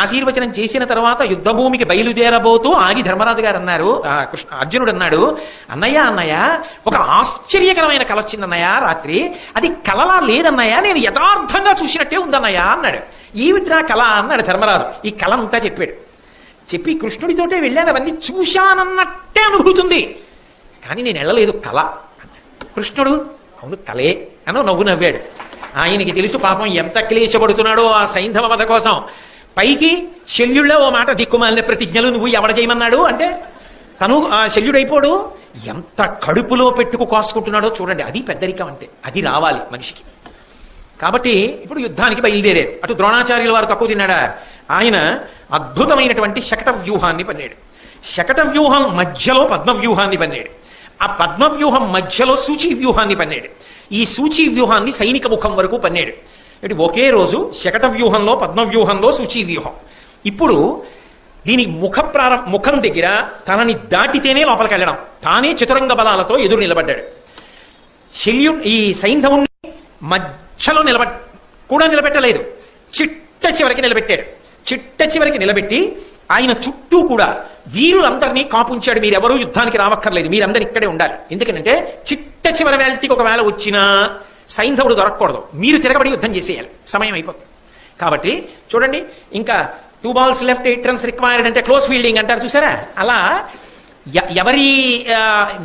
ఆశీర్వచనం చేసిన తర్వాత యుద్ధభూమికి బయలుదేరబోతూ ఆగి ధర్మరాజు గారు అన్నారు, అర్జునుడు అన్నాడు, అన్నయ్య అన్నయ్య ఒక ఆశ్చర్యకరమైన కల వచ్చిందన్నయ్య రాత్రి, అది కలలా లేదన్నయ్య, నేను యథార్థంగా చూసినట్టే ఉందన్నయ్య అన్నాడు. ఏమిట్రా కళ అన్నాడు ధర్మరాజు. ఈ కళ అంతా చెప్పాడు. చెప్పి కృష్ణుడితోటే వెళ్ళాను, అవన్నీ చూశానన్నట్టే అనుభూతుంది, కానీ నేను వెళ్ళలేదు కళ. కృష్ణుడు అవును కలే అని నవ్వు నవ్వాడు. ఆయనకి తెలుసు పాపం ఎంత క్లేశపడుతున్నాడో ఆ సైంధవ వధ కోసం. పైకి శల్యుళ్ళ ఓ మాట, దిక్కుమాలిన ప్రతిజ్ఞలు నువ్వు ఎవడ చేయమన్నాడు అంటే తను ఆ శల్యుడైపోడు, ఎంత కడుపులో పెట్టుకు కాసుకుంటున్నాడో చూడండి. అది పెద్దరికం అంటే, అది రావాలి మనిషికి. కాబట్టి ఇప్పుడు యుద్ధానికి బయలుదేరారు. అటు ద్రోణాచార్యుల వారు తక్కువ తిన్నాడా, ఆయన అద్భుతమైనటువంటి శకట వ్యూహాన్ని పన్నాడు. శకట వ్యూహం మధ్యలో పద్మవ్యూహాన్ని పన్నాడు. ఆ పద్మవ్యూహం మధ్యలో సూచీ వ్యూహాన్ని పన్నాడు. ఈ సూచీ వ్యూహాన్ని సైనిక ముఖం వరకు పన్నాడు. అంటే ఒకే రోజు శకట వ్యూహంలో, పద్మవ్యూహంలో సూచీ వ్యూహం. ఇప్పుడు దీని ముఖం దగ్గర తనని దాటితేనే లోపలికి వెళ్ళడం, తానే చతురంగ బలాలతో ఎదురు నిలబడ్డాడు. ఈ సైంధవుణ్ణి మధ్యలో నిలబెట్టలేదు, చిట్ట చివరికి నిలబెట్టాడు. చిట్ట చివరికి నిలబెట్టి ఆయన చుట్టూ కూడా వీరులందరినీ కాపుంచాడు. మీరెవరూ యుద్ధానికి రావక్కర్లేదు, మీరందరూ ఇక్కడే ఉండాలి. ఎందుకంటే చిట్ట చివరి వేళకి ఒకవేళ వచ్చినా సైంధవుడు దొరకకూడదు, మీరు తిరగబడి యుద్ధం చేసేయాలి, సమయం అయిపోతుంది. కాబట్టి చూడండి, ఇంకా 2 balls left 8 runs రిక్వైర్డ్ అంటే క్లోజ్ ఫీల్డింగ్ అంటారు చూసారా, అలా ఎవరి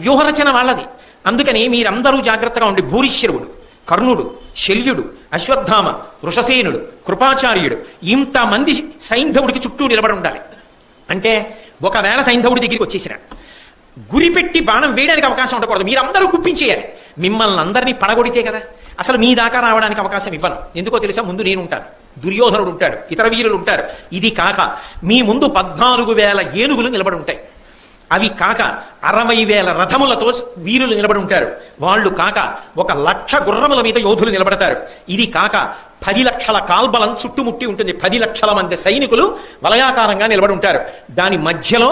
వ్యూహరచన వాళ్ళది. అందుకని మీరందరూ జాగ్రత్తగా ఉండి భూరిశ్రవుడు, కర్ణుడు, శల్యుడు, అశ్వత్థామ, వృషసేనుడు, కృపాచార్యుడు, ఇంతమంది సైంధవుడికి చుట్టూ నిలబడి ఉండాలి. అంటే ఒకవేళ సైంధవుడి దగ్గరికి వచ్చేసినాడు, గురిపెట్టి బాణం వేయడానికి అవకాశం ఉండకూడదు, మీరందరూ గుప్పించేయాలి. మిమ్మల్ని అందరినీ పడగొడితే కదా అసలు మీ దాకా రావడానికి అవకాశం ఇవ్వను. ఎందుకో తెలుసా, ముందు నేను ఉంటాను, దుర్యోధనుడు ఉంటాడు, ఇతర వీరులు ఉంటారు. ఇది కాక మీ ముందు 14,000 ఏనుగులు నిలబడి ఉంటాయి. అవి కాక 60,000 రథములతో వీరులు నిలబడి ఉంటారు. వాళ్ళు కాక 1,00,000 గుర్రముల మీద యోధులు నిలబడతారు. ఇది కాక 10 లక్షల కాల్బలం చుట్టుముట్టి ఉంటుంది. 10 లక్షల మంది సైనికులు వలయాకారంగా నిలబడి ఉంటారు. దాని మధ్యలో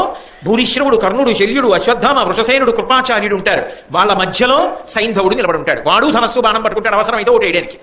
భూరిశ్రవుడు, కర్ణుడు, శల్యుడు, అశ్వత్థామ, వృషసేనుడు, కృపాచార్యుడు ఉంటారు. వాళ్ళ మధ్యలో సైంధవుడు నిలబడి ఉంటాడు. వాడు ధనస్సు బాణం పట్టుకుంటాడు అవసరమైతే ఓటేయడానికి.